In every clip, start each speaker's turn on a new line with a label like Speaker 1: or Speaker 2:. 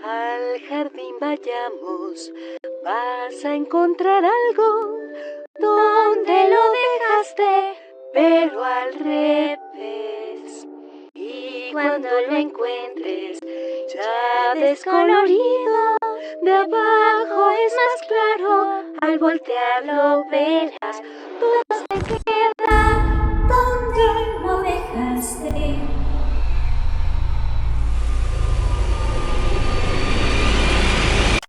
Speaker 1: Al jardín vayamos, vas a encontrar algo donde lo dejaste, pero al revés. Y cuando lo encuentres, ya descolorido, de abajo es más claro. Al voltearlo verás, todo se queda donde lo dejaste.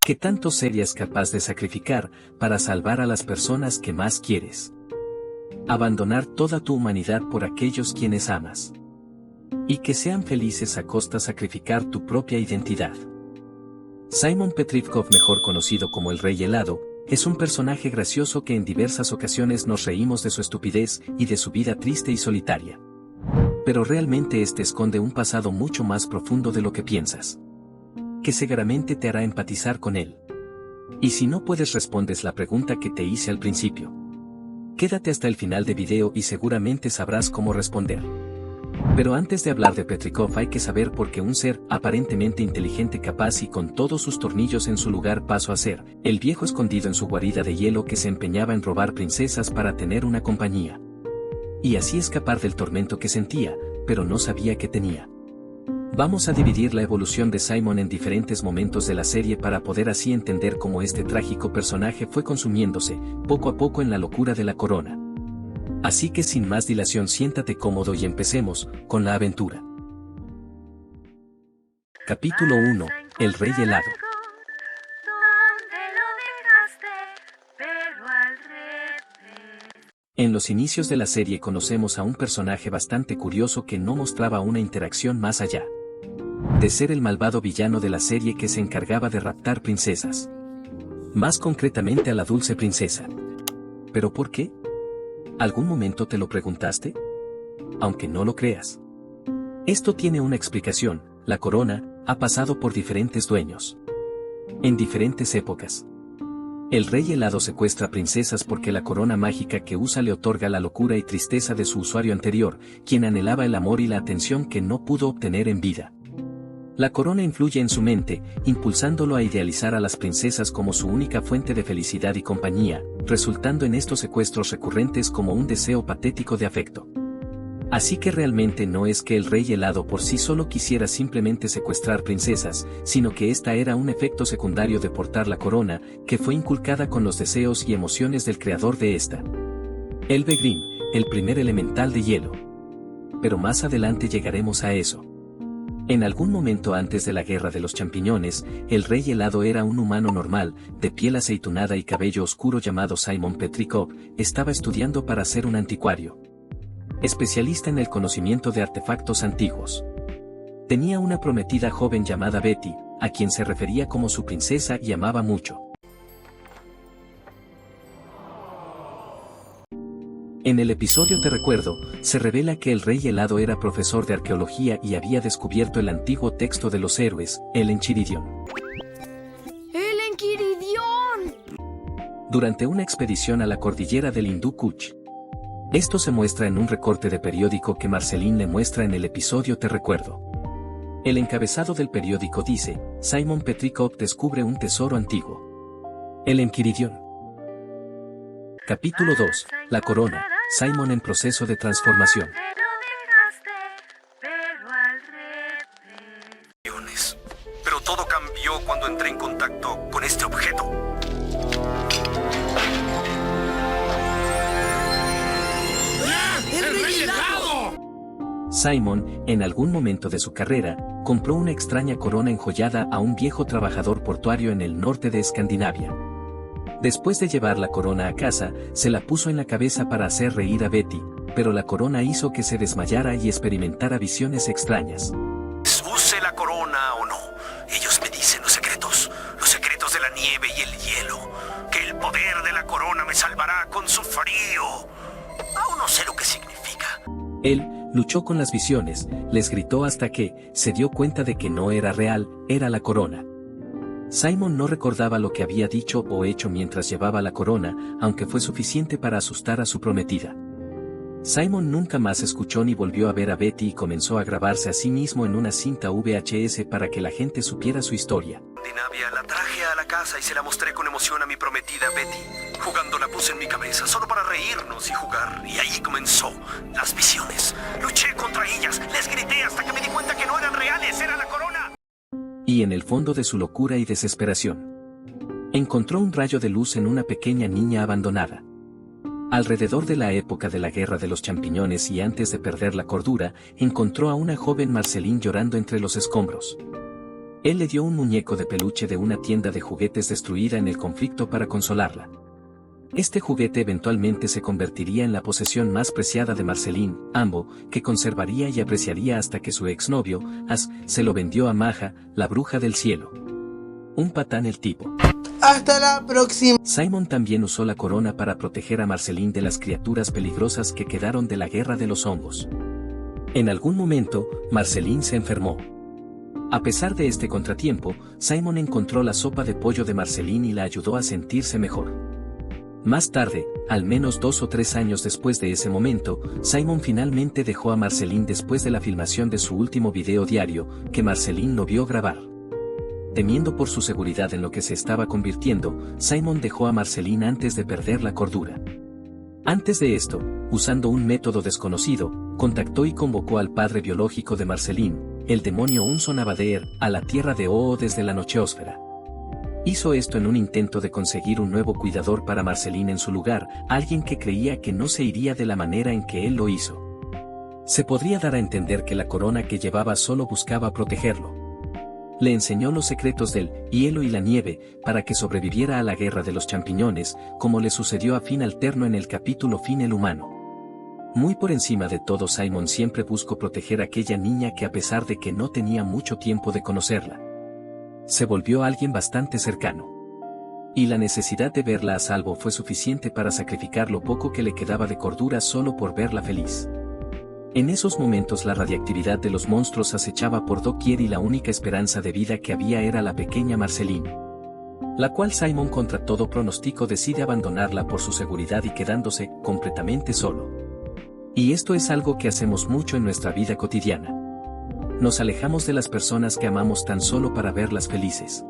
Speaker 2: ¿Qué tanto serías capaz de sacrificar para salvar a las personas que más quieres? Abandonar toda tu humanidad por aquellos quienes amas. Y que sean felices a costa sacrificar tu propia identidad. Simon Petrikov, mejor conocido como el Rey Helado, es un personaje gracioso que en diversas ocasiones nos reímos de su estupidez y de su vida triste y solitaria. Pero realmente este esconde un pasado mucho más profundo de lo que piensas, que seguramente te hará empatizar con él. Y si no puedes, respondes la pregunta que te hice al principio. Quédate hasta el final de video y seguramente sabrás cómo responder. Pero antes de hablar de Petrikov hay que saber por qué un ser aparentemente inteligente, capaz y con todos sus tornillos en su lugar pasó a ser el viejo escondido en su guarida de hielo que se empeñaba en robar princesas para tener una compañía. Y así escapar del tormento que sentía, pero no sabía que tenía. Vamos a dividir la evolución de Simon en diferentes momentos de la serie para poder así entender cómo este trágico personaje fue consumiéndose, poco a poco, en la locura de la corona. Así que sin más dilación, siéntate cómodo y empecemos con la aventura. Capítulo 1. El Rey Helado. En los inicios de la serie conocemos a un personaje bastante curioso que no mostraba una interacción más allá de ser el malvado villano de la serie que se encargaba de raptar princesas. Más concretamente a la dulce princesa. ¿Pero por qué? ¿Algún momento te lo preguntaste? Aunque no lo creas. Esto tiene una explicación: la corona ha pasado por diferentes dueños. En diferentes épocas. El Rey Helado secuestra princesas porque la corona mágica que usa le otorga la locura y tristeza de su usuario anterior, quien anhelaba el amor y la atención que no pudo obtener en vida. La corona influye en su mente, impulsándolo a idealizar a las princesas como su única fuente de felicidad y compañía, resultando en estos secuestros recurrentes como un deseo patético de afecto. Así que realmente no es que el Rey Helado por sí solo quisiera simplemente secuestrar princesas, sino que esta era un efecto secundario de portar la corona, que fue inculcada con los deseos y emociones del creador de esta. Elve Grimm, el primer elemental de hielo. Pero más adelante llegaremos a eso. En algún momento antes de la Guerra de los Champiñones, el Rey Helado era un humano normal, de piel aceitunada y cabello oscuro llamado Simon Petrikov. Estaba estudiando para ser un anticuario, especialista en el conocimiento de artefactos antiguos. Tenía una prometida joven llamada Betty, a quien se refería como su princesa y amaba mucho. En el episodio Te Recuerdo, se revela que el Rey Helado era profesor de arqueología y había descubierto el antiguo texto de los héroes, el Enchiridion.
Speaker 3: ¡El Enchiridion!
Speaker 2: Durante una expedición a la cordillera del Hindú Kuch. Esto se muestra en un recorte de periódico que Marceline le muestra en el episodio Te Recuerdo. El encabezado del periódico dice: Simon Petrikov descubre un tesoro antiguo. El Enchiridion. Capítulo 2. La corona. Simon en proceso de transformación.
Speaker 4: Pero todo cambió cuando entré en contacto con este objeto.
Speaker 5: ¡El Rey Helado!
Speaker 2: Simon, en algún momento de su carrera, compró una extraña corona enjollada a un viejo trabajador portuario en el norte de Escandinavia. Después de llevar la corona a casa, se la puso en la cabeza para hacer reír a Betty, pero la corona hizo que se desmayara y experimentara visiones extrañas.
Speaker 4: Use la corona o no, ellos me dicen los secretos de la nieve y el hielo, que el poder de la corona me salvará con su frío. Aún no sé lo que significa.
Speaker 2: Él luchó con las visiones, les gritó hasta que se dio cuenta de que no era real, era la corona. Simon no recordaba lo que había dicho o hecho mientras llevaba la corona, aunque fue suficiente para asustar a su prometida. Simon nunca más escuchó ni volvió a ver a Betty y comenzó a grabarse a sí mismo en una cinta VHS para que la gente supiera su historia.
Speaker 4: Dinavia, la traje a la casa y se la mostré con emoción a mi prometida Betty. Jugando la puse en mi cabeza, solo para reírnos y jugar. Y ahí comenzó las visiones. Luché contra ellas, les grité hasta que me di cuenta que no eran reales, era la corona.
Speaker 2: Y en el fondo de su locura y desesperación, encontró un rayo de luz en una pequeña niña abandonada. Alrededor de la época de la Guerra de los Champiñones y antes de perder la cordura, encontró a una joven Marceline llorando entre los escombros. Él le dio un muñeco de peluche de una tienda de juguetes destruida en el conflicto para consolarla. Este juguete eventualmente se convertiría en la posesión más preciada de Marceline, Ambo, que conservaría y apreciaría hasta que su exnovio, As, se lo vendió a Maja, la bruja del cielo. Un patán el tipo.
Speaker 6: Hasta la próxima.
Speaker 2: Simon también usó la corona para proteger a Marceline de las criaturas peligrosas que quedaron de la guerra de los hongos. En algún momento, Marceline se enfermó. A pesar de este contratiempo, Simon encontró la sopa de pollo de Marceline y la ayudó a sentirse mejor. Más tarde, al menos 2 o 3 años después de ese momento, Simon finalmente dejó a Marceline después de la filmación de su último video diario, que Marceline no vio grabar. Temiendo por su seguridad en lo que se estaba convirtiendo, Simon dejó a Marceline antes de perder la cordura. Antes de esto, usando un método desconocido, contactó y convocó al padre biológico de Marceline, el demonio Unson Abadeer, a la tierra de Oo desde la nocheósfera. Hizo esto en un intento de conseguir un nuevo cuidador para Marceline en su lugar, alguien que creía que no se iría de la manera en que él lo hizo. Se podría dar a entender que la corona que llevaba solo buscaba protegerlo. Le enseñó los secretos del hielo y la nieve, para que sobreviviera a la guerra de los champiñones, como le sucedió a Fin Alterno en el capítulo Fin el humano. Muy por encima de todo, Simon siempre buscó proteger a aquella niña que, a pesar de que no tenía mucho tiempo de conocerla, se volvió alguien bastante cercano. Y la necesidad de verla a salvo fue suficiente para sacrificar lo poco que le quedaba de cordura solo por verla feliz. En esos momentos la radiactividad de los monstruos acechaba por doquier y la única esperanza de vida que había era la pequeña Marceline, la cual Simon contra todo pronóstico decide abandonarla por su seguridad y quedándose completamente solo. Y esto es algo que hacemos mucho en nuestra vida cotidiana. Nos alejamos de las personas que amamos tan solo para verlas felices,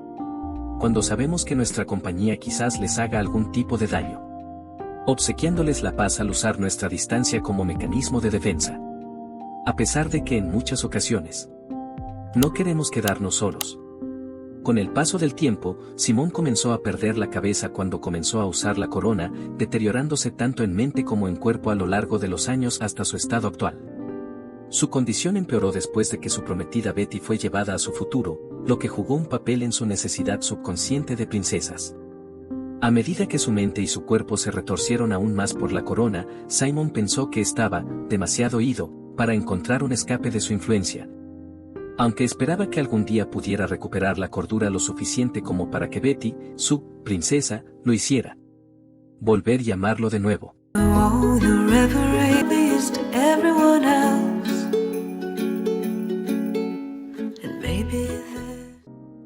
Speaker 2: cuando sabemos que nuestra compañía quizás les haga algún tipo de daño, obsequiándoles la paz al usar nuestra distancia como mecanismo de defensa. A pesar de que en muchas ocasiones no queremos quedarnos solos. Con el paso del tiempo, Simón comenzó a perder la cabeza cuando comenzó a usar la corona, deteriorándose tanto en mente como en cuerpo a lo largo de los años hasta su estado actual. Su condición empeoró después de que su prometida Betty fue llevada a su futuro, lo que jugó un papel en su necesidad subconsciente de princesas. A medida que su mente y su cuerpo se retorcieron aún más por la corona, Simon pensó que estaba demasiado ido para encontrar un escape de su influencia. Aunque esperaba que algún día pudiera recuperar la cordura lo suficiente como para que Betty, su princesa, lo hiciera. Volver y amarlo de nuevo.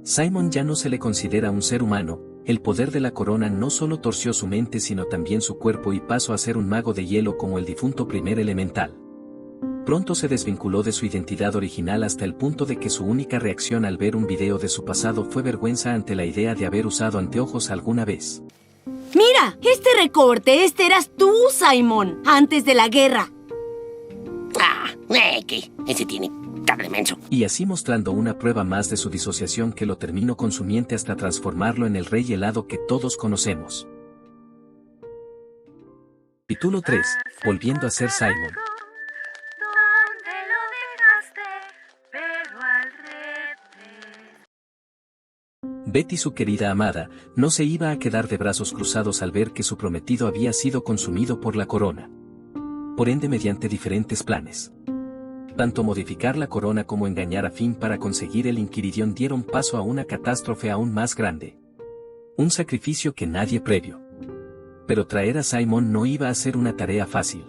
Speaker 2: Simon ya no se le considera un ser humano. El poder de la corona no solo torció su mente sino también su cuerpo y pasó a ser un mago de hielo como el difunto primer elemental. Pronto se desvinculó de su identidad original hasta el punto de que su única reacción al ver un video de su pasado fue vergüenza ante la idea de haber usado anteojos alguna vez.
Speaker 3: Mira, este recorte, eras tú, Simon, antes de la guerra.
Speaker 7: ¿Qué? Ese tiene cara de menso.
Speaker 2: Y así mostrando una prueba más de su disociación que lo terminó consumiente hasta transformarlo en el rey helado que todos conocemos. Capítulo 3. Volviendo a ser Simon. Betty, su querida amada, no se iba a quedar de brazos cruzados al ver que su prometido había sido consumido por la corona. Por ende, mediante diferentes planes, tanto modificar la corona como engañar a Finn para conseguir el Inquiridión, dieron paso a una catástrofe aún más grande. Un sacrificio que nadie previó. Pero traer a Simon no iba a ser una tarea fácil.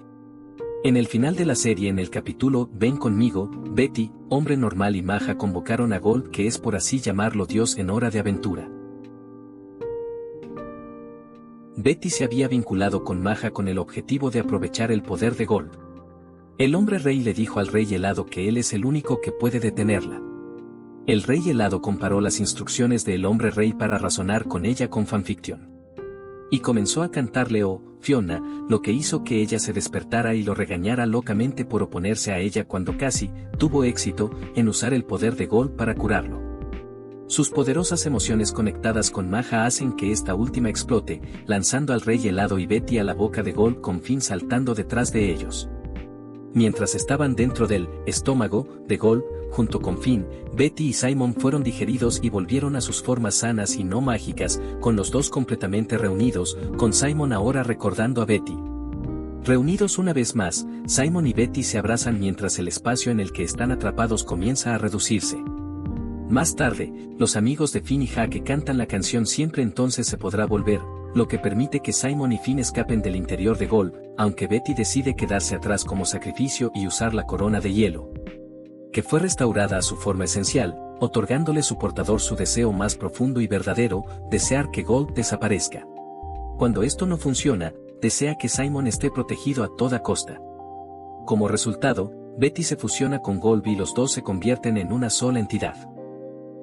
Speaker 2: En el final de la serie, en el capítulo Ven conmigo, Betty, hombre normal y Maja convocaron a Gold, que es por así llamarlo Dios en Hora de Aventura. Betty se había vinculado con Maja con el objetivo de aprovechar el poder de Gold. El hombre rey le dijo al rey helado que él es el único que puede detenerla. El rey helado comparó las instrucciones del hombre rey para razonar con ella con fanfiction. Y comenzó a cantarle Fiona, lo que hizo que ella se despertara y lo regañara locamente por oponerse a ella cuando casi tuvo éxito en usar el poder de Gold para curarlo. Sus poderosas emociones conectadas con Maja hacen que esta última explote, lanzando al rey helado y Betty a la boca de Gold con Finn saltando detrás de ellos. Mientras estaban dentro del estómago de Gold, junto con Finn, Betty y Simon fueron digeridos y volvieron a sus formas sanas y no mágicas, con los dos completamente reunidos, con Simon ahora recordando a Betty. Reunidos una vez más, Simon y Betty se abrazan mientras el espacio en el que están atrapados comienza a reducirse. Más tarde, los amigos de Finn y Jake cantan la canción Siempre entonces se podrá volver, lo que permite que Simon y Finn escapen del interior de Gold, aunque Betty decide quedarse atrás como sacrificio y usar la corona de hielo, que fue restaurada a su forma esencial, otorgándole su portador su deseo más profundo y verdadero, desear que Gold desaparezca. Cuando esto no funciona, desea que Simon esté protegido a toda costa. Como resultado, Betty se fusiona con Gold y los dos se convierten en una sola entidad.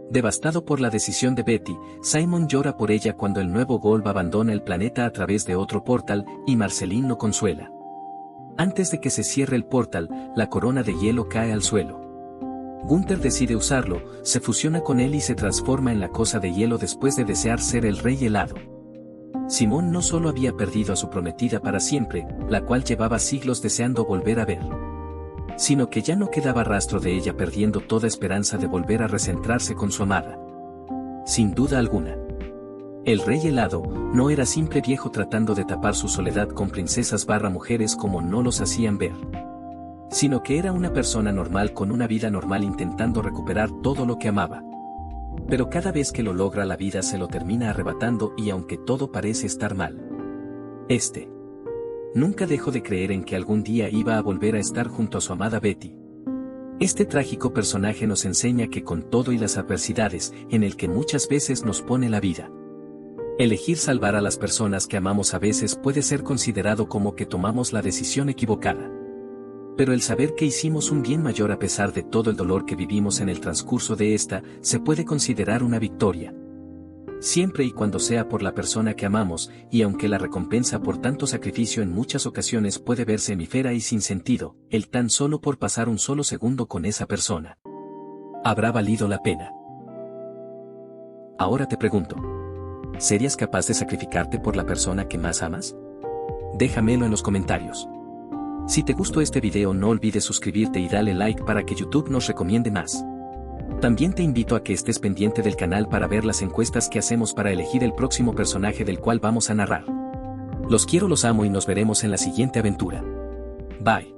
Speaker 2: Devastado por la decisión de Betty, Simon llora por ella cuando el nuevo Gold abandona el planeta a través de otro portal, y Marceline lo consuela. Antes de que se cierre el portal, la corona de hielo cae al suelo. Gunther decide usarlo, se fusiona con él y se transforma en la cosa de hielo después de desear ser el rey helado. Simón no solo había perdido a su prometida para siempre, la cual llevaba siglos deseando volver a ver, sino que ya no quedaba rastro de ella, perdiendo toda esperanza de volver a recentrarse con su amada. Sin duda alguna, el rey helado no era simple viejo tratando de tapar su soledad con princesas / mujeres como no los hacían ver, sino que era una persona normal con una vida normal intentando recuperar todo lo que amaba. Pero cada vez que lo logra la vida se lo termina arrebatando y aunque todo parece estar mal, nunca dejó de creer en que algún día iba a volver a estar junto a su amada Betty. Este trágico personaje nos enseña que con todo y las adversidades en el que muchas veces nos pone la vida, elegir salvar a las personas que amamos a veces puede ser considerado como que tomamos la decisión equivocada. Pero el saber que hicimos un bien mayor a pesar de todo el dolor que vivimos en el transcurso de esta, se puede considerar una victoria. Siempre y cuando sea por la persona que amamos, y aunque la recompensa por tanto sacrificio en muchas ocasiones puede verse efímera y sin sentido, el tan solo por pasar un solo segundo con esa persona habrá valido la pena. Ahora te pregunto, ¿serías capaz de sacrificarte por la persona que más amas? Déjamelo en los comentarios. Si te gustó este video no olvides suscribirte y dale like para que YouTube nos recomiende más. También te invito a que estés pendiente del canal para ver las encuestas que hacemos para elegir el próximo personaje del cual vamos a narrar. Los quiero, los amo y nos veremos en la siguiente aventura. Bye.